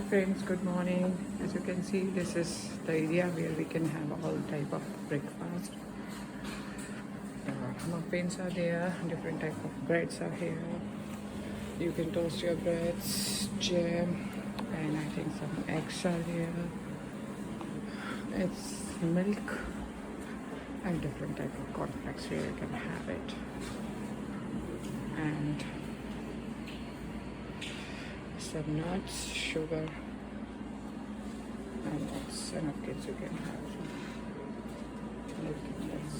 Friends, good morning. As you can see, this is the area where we can have all type of breakfast. Muffins are there, different type of breads are here. You can toast your breads, jam, and I think some eggs are here. It's milk and different type of cornflakes here. You can have it. And some nuts, sugar, and that's enough kids you can have some milk in this.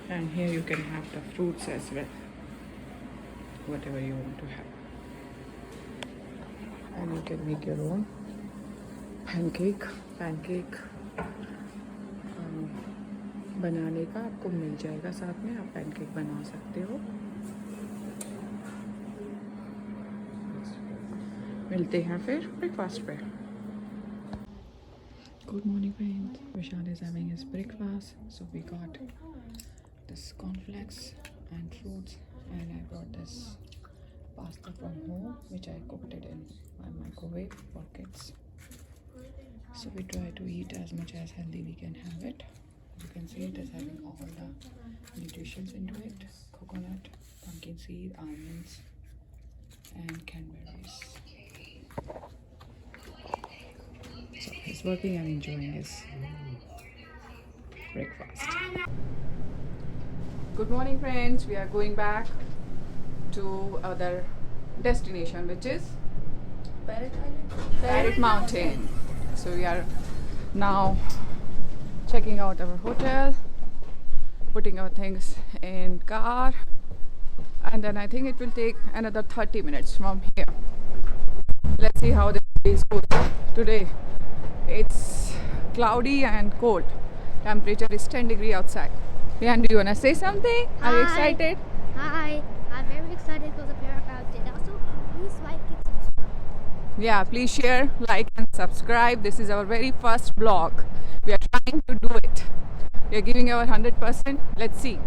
And here you can have the fruits as well, whatever you want to have. And you can make your own pancake बनाने का आपको मिल जाएगा, साथ में आप pancake बना सकते हो। मिलते हैं फिर ब्रेकफास्ट पे। Good morning friends, Vishal is having his breakfast. So we got this cornflakes and fruits, and I brought this pasta from home which I cooked it in my microwave for kids. So we try to eat as much as healthy we can have it. You can see it is having all the nutritions into it: coconut, pumpkin seed, almonds, and cranberries. So he's working and enjoying his breakfast. Good morning friends, we are going back to other destination, which is Parrot Mountain. So we are now checking out our hotel, putting our things in car, and then I think it will take another 30 minutes from here. Let's see how the day goes today. It's cloudy and cold. Temperature is 10 degrees outside. Leanne, do you want to say something? Hi. Are you excited? Hi, I'm very excited to go to Parrot Mountain. Also, please like and subscribe. Yeah, please share, like and subscribe. This is our very first vlog. We are trying to do it. We are giving our 100%. Let's see.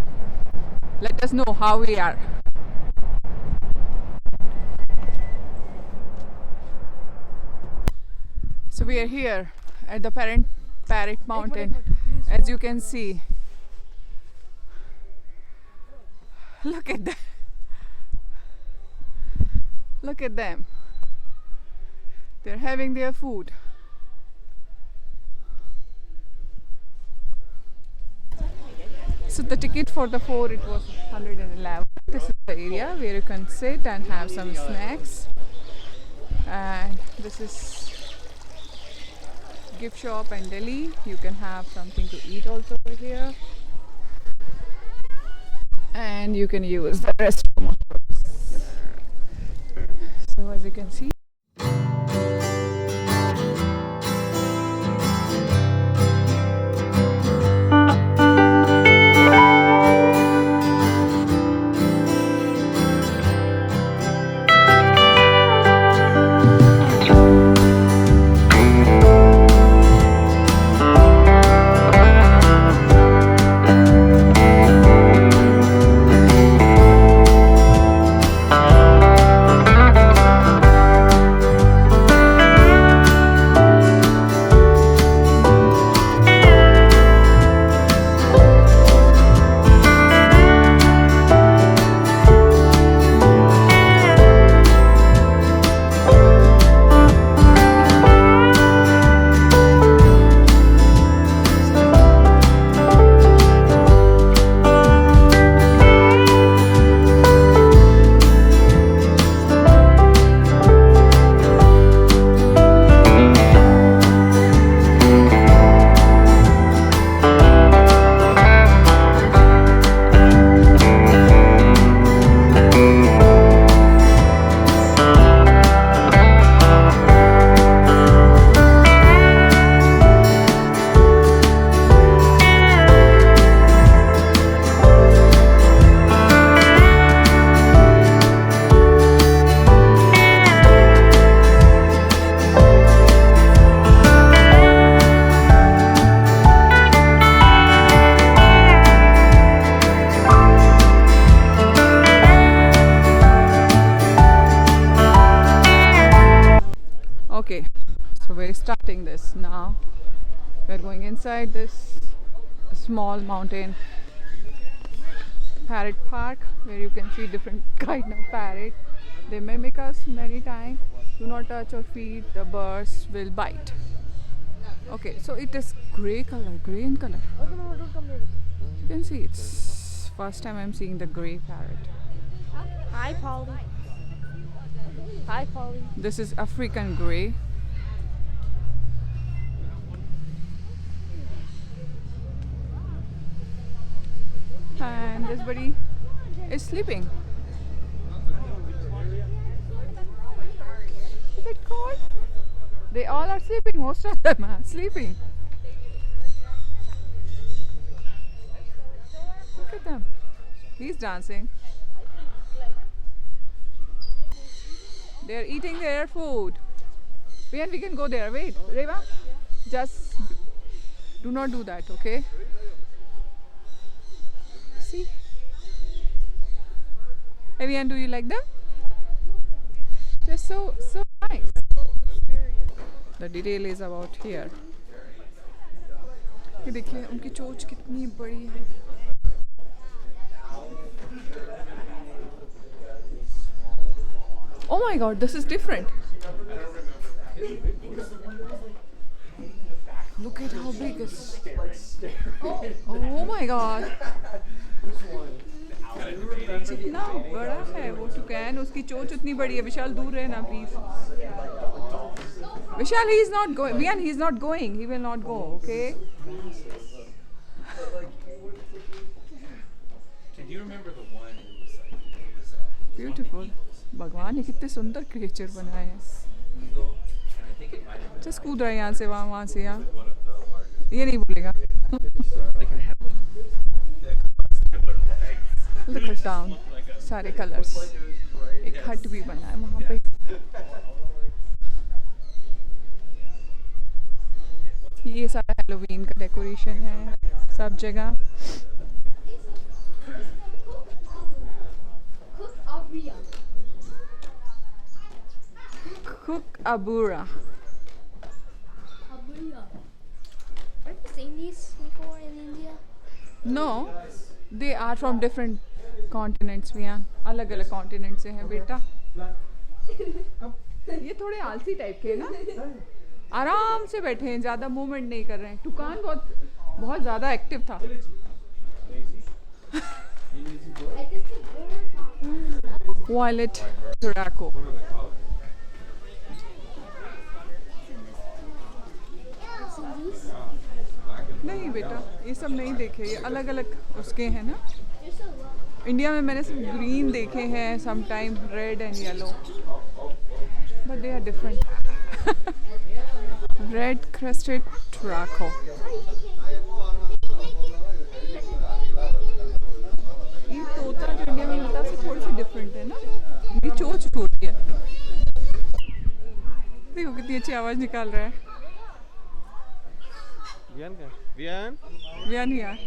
Let us know how we are. So we are here at the Parrot Mountain. As you can see. Look at that. Look at them. They're having their food. So the ticket for the 4, it was 111. This is the area where you can sit and have some snacks. And this is gift shop and deli. You can have something to eat also over here. And you can use the restroom. So as you can see, So we're starting this now. We're going inside this small mountain parrot park where you can see different kind of parrot. They mimic us many times. Do not touch or feed, the birds will bite. Okay, so it is grey color, grey in color. You can see it's first time I'm seeing the grey parrot. Hi, Polly. Hi, Polly. This is African grey. And this buddy is sleeping. Is it cold? They all are sleeping, most of them are sleeping. Look at them. He's dancing. They are eating their food. We can go there. Wait, Reva, just do not do that, okay? See? Evian, do you like them? They're so nice. The detail is about here. ये देखिए उनकी चोंच कितनी बड़ी है. Oh my God, this is different. Look at how big it is. Oh my God. कितना बड़ा है वो टुकैन. उसकी चोंच उतनी बड़ी है. विशाल दूर रहना please. Vishal, he is not going. Vian, he is not going. He will not go. Okay. Do you remember the one who was like Beautiful. भगवान ने कितने सुंदर क्रिएचर बनाए हैं. eagle? And I think it might have been Just कूद रहा है यहाँ से वहाँ से यहाँ. one of the largest. ये नहीं बोलेगा. Like I have like similar legs. Look it down. सारे कलर्स. एक हट भी बना है वहाँ पे. ये सारा हैलोवीन का डेकोरेशन है सब जगह. Kookaburra. Have you seen these before in India? No, they are from different continents. Vian, अलग अलग continent से हैं बेटा. ये थोड़े आलसी टाइप के ना. आराम से बैठे हैं, ज़्यादा मूवमेंट नहीं कर रहे हैं. टुकान बहुत ज़्यादा एक्टिव था. Violet tobacco. नहीं बेटा, ये सब नहीं देखे. ये अलग अलग उसके हैं ना. इंडिया में मैंने सिर्फ ग्रीन देखे हैं, sometime red and yellow, but they are different. Red crested turaco. ये तोता जो इंडिया में मिलता है उससे थोड़ी सी डिफरेंट है ना. ये चोंच छोटी है. देखो कितनी अच्छी आवाज़ निकाल रहा है. Vian? Vian here.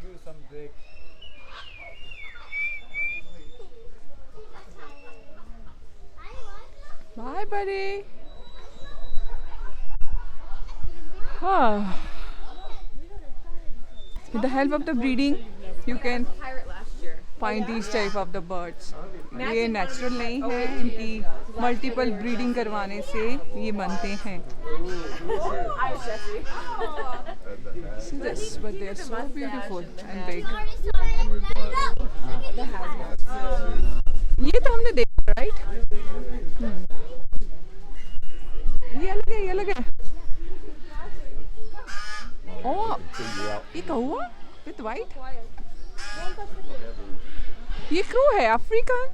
Give some break. Bye, buddy. With the help of the breeding, you can find these type of the birds. ये natural नहीं है, इनकी multiple breeding करवाने से ये बनते हैं. See this, but they are so beautiful and big. ये तो हमने देखा, right? ये अलग है. Oh, ये कौवा with white. ये क्रू है अफ्रीकन.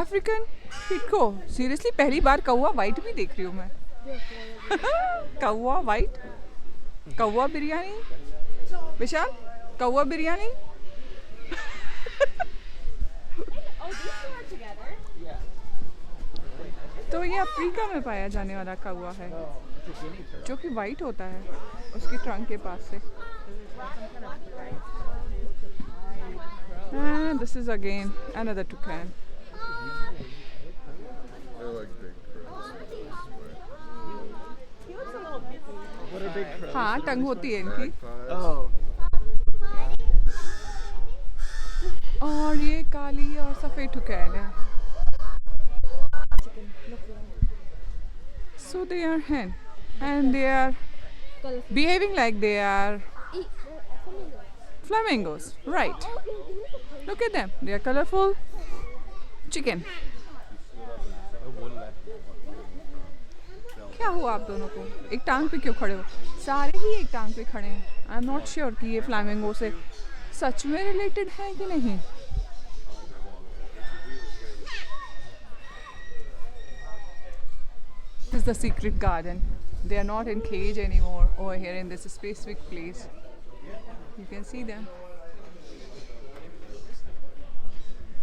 अफ्रीकन पिटको. सीरियसली पहली बार कौवा वाइट भी देख रही हूँ मैं. कौवा वाइट. कौवा बिरयानी. विशाल कौवा बिरयानी. तो ये अफ्रीका में पाया जाने वाला कौवा है जो कि वाइट होता है उसकी ट्रंक के पास से. And this is again another toucan. They're like big crows. What are big crows? हाँ टंग होती है इनकी. Magpies. Oh. और ये काली और सफ़ेद टुकैन है. So they are hen and they are behaving like they are flamingos, right? Look at them, they are colorful chicken. क्या हुआ आप दोनों को? एक टांग पे क्यों खड़े हो? सारे ही एक टांग पे खड़े हैं. आई एम नॉट श्योर कि ये फ्लैमिंगो से सच में रिलेटेड है कि नहीं. This is the secret garden. They are not in cage anymore over here in this specific place. You can see them.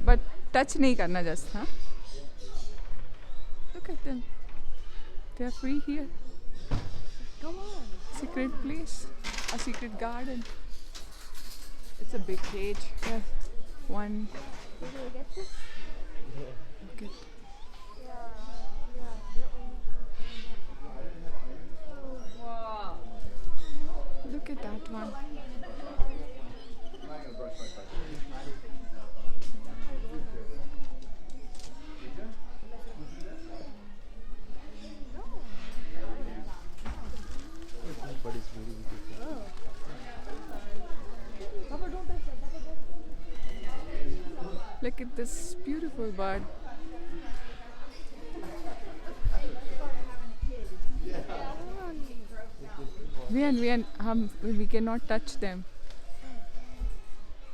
But touch नहीं करना just, huh? Look at them. They are free here. Come on. Secret place. A secret garden. It's a big cage. Yes. One. Look at. Look at that one. Look at this beautiful bird. We cannot touch them.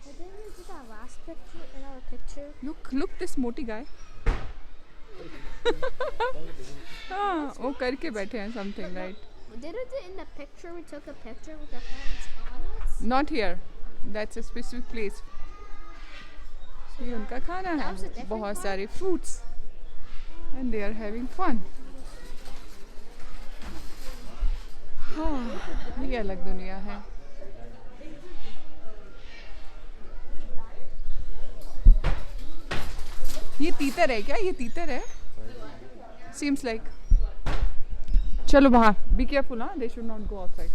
Didn't we do that last picture in our picture? Look this मोटी guy. हाँ वो करके बैठे हैं something, right? Didn't it in the picture we took a picture with the hands on us? Not here. That's a specific place. ये उनका खाना That was a है. different बहुत one? सारे fruits. And they are having fun. हाँ ये अलग दुनिया है. ये तीतर है क्या? ये तीतर है? Seems like. चलो बाहर. Be careful, huh? They should not go outside.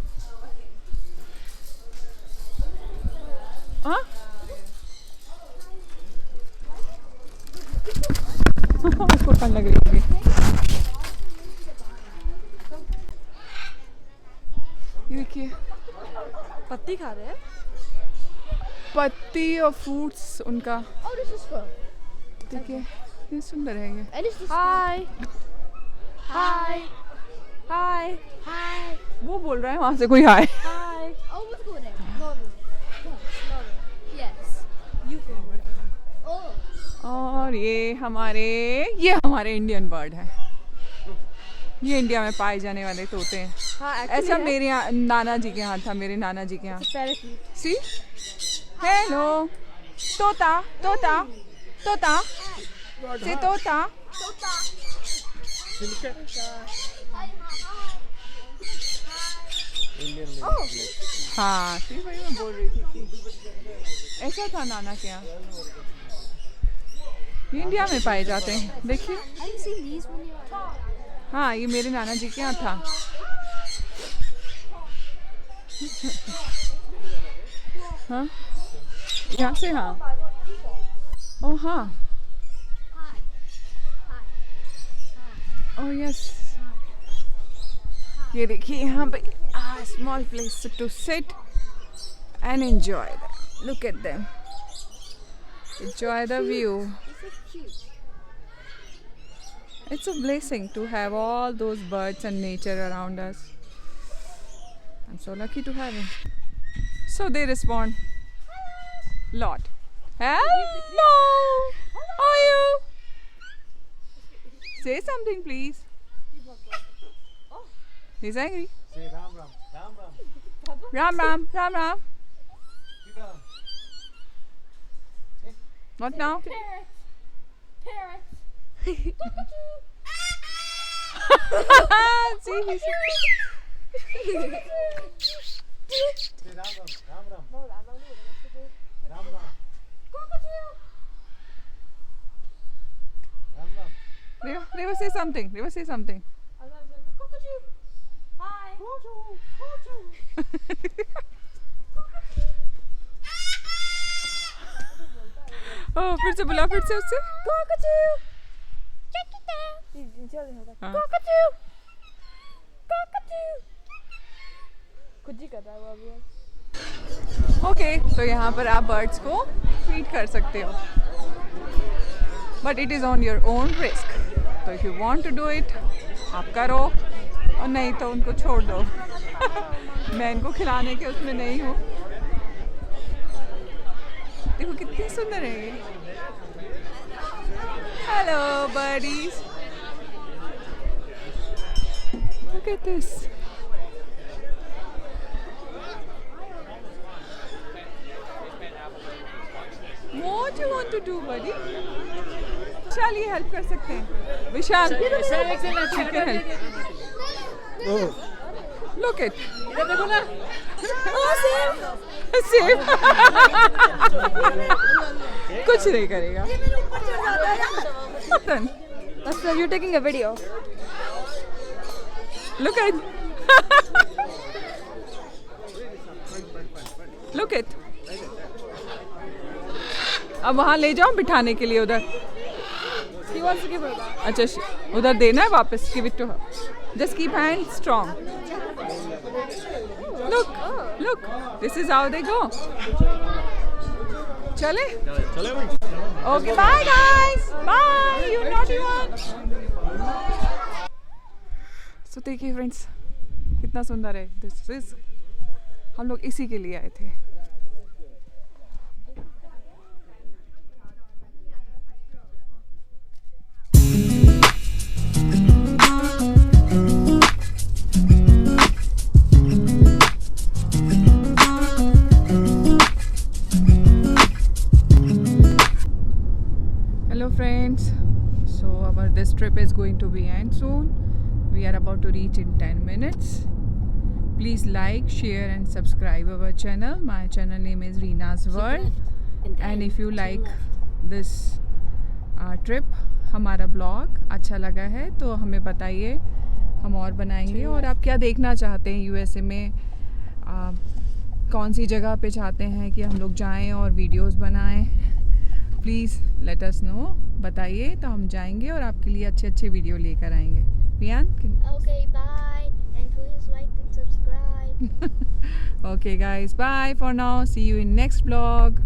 हाँ? उसको ठंड लग रही होगी. ये देखिए पत्ती खा रहे हैं. पत्ती और फ्रूट्स उनका. Oh, this is fun. देखिए ये सुंदर है ये. And this is hi hi hi Hi. वो बोल रहा है वहाँ से कोई हाय. हाय. Oh, what's going on? Yes. You can. Oh. और ये हमारे इंडियन बर्ड है. ये इंडिया में पाए जाने वाले तोते हैं. हाँ ऐसा मेरे यहाँ नाना जी के यहाँ था. मेरे नाना जी के यहाँ. पैराशूट. सी हेलो तोता तोता तोता से तोता. Indian name. Oh. हाँ सी वही मैं बोल रही थी. ऐसा था नाना के यहाँ. ये इंडिया में पाए जाते हैं. देखिए Have you seen these when you were? हाँ ये मेरे नाना जी के यहाँ था. हाँ यहाँ से. हाँ ओ हाँ. Oh yes. ये देखिए यहाँ पे small place to sit and enjoy. Look at them. Enjoy the view. This is cute. It's a blessing to have all those birds and nature around us. I'm so lucky to have it. So they respond lot. Hello. How are you? Say something, please. He's angry. Say Ram Ram. Ram Ram. Ram Ram. Ram Ram. Sit down. Not now. See, he's Say Ram Ram. Ram Ram. Ram Ram. Ram Ram. Reva, say something. Reva, say something. फिर से बुला फिर से उससे हाँ। Okay तो यहाँ पर आप बर्ड्स को फीड कर सकते हो but it is on your own risk तो if you want to do it आप करो और नहीं तो उनको छोड़ दो मैं इनको खिलाने के उसमें नहीं हूँ देखो कितनी सुंदर है ये hello buddies look at this What do you want to do, buddy? Vishal ये हेल्प कर सकते हैं विशाल you can help. Look it. देखो ना सेव कुछ नहीं करेगा So you're taking a video. Look at Look it. अब वहाँ ले जाओ बिठाने के लिए उधर He wants to give her that. अच्छा उधर देना है वापस give it to her just keep hand strong look this is how they go चले okay bye guys bye you naughty one so देखिए फ्रेंड्स कितना सुंदर है this is हम लोग इसी के लिए आए थे Hello friends, so this trip is going to be end soon. We are about to reach in 10 minutes. Please like, share and subscribe our channel. My channel name is Reena's World. And if you like this trip, हमारा blog अच्छा लगा है तो हमें बताइए हम और बनाएंगे और आप क्या देखना चाहते हैं यूएसए में कौन सी जगह पे चाहते हैं कि हम लोग जाएं और वीडियोस बनाएं प्लीज़ लेट अस नो बताइए तो हम जाएंगे और आपके लिए अच्छे अच्छे वीडियो लेकर आएंगे Viaan Okay, bye. And please like and subscribe. okay guys bye for now see you in next vlog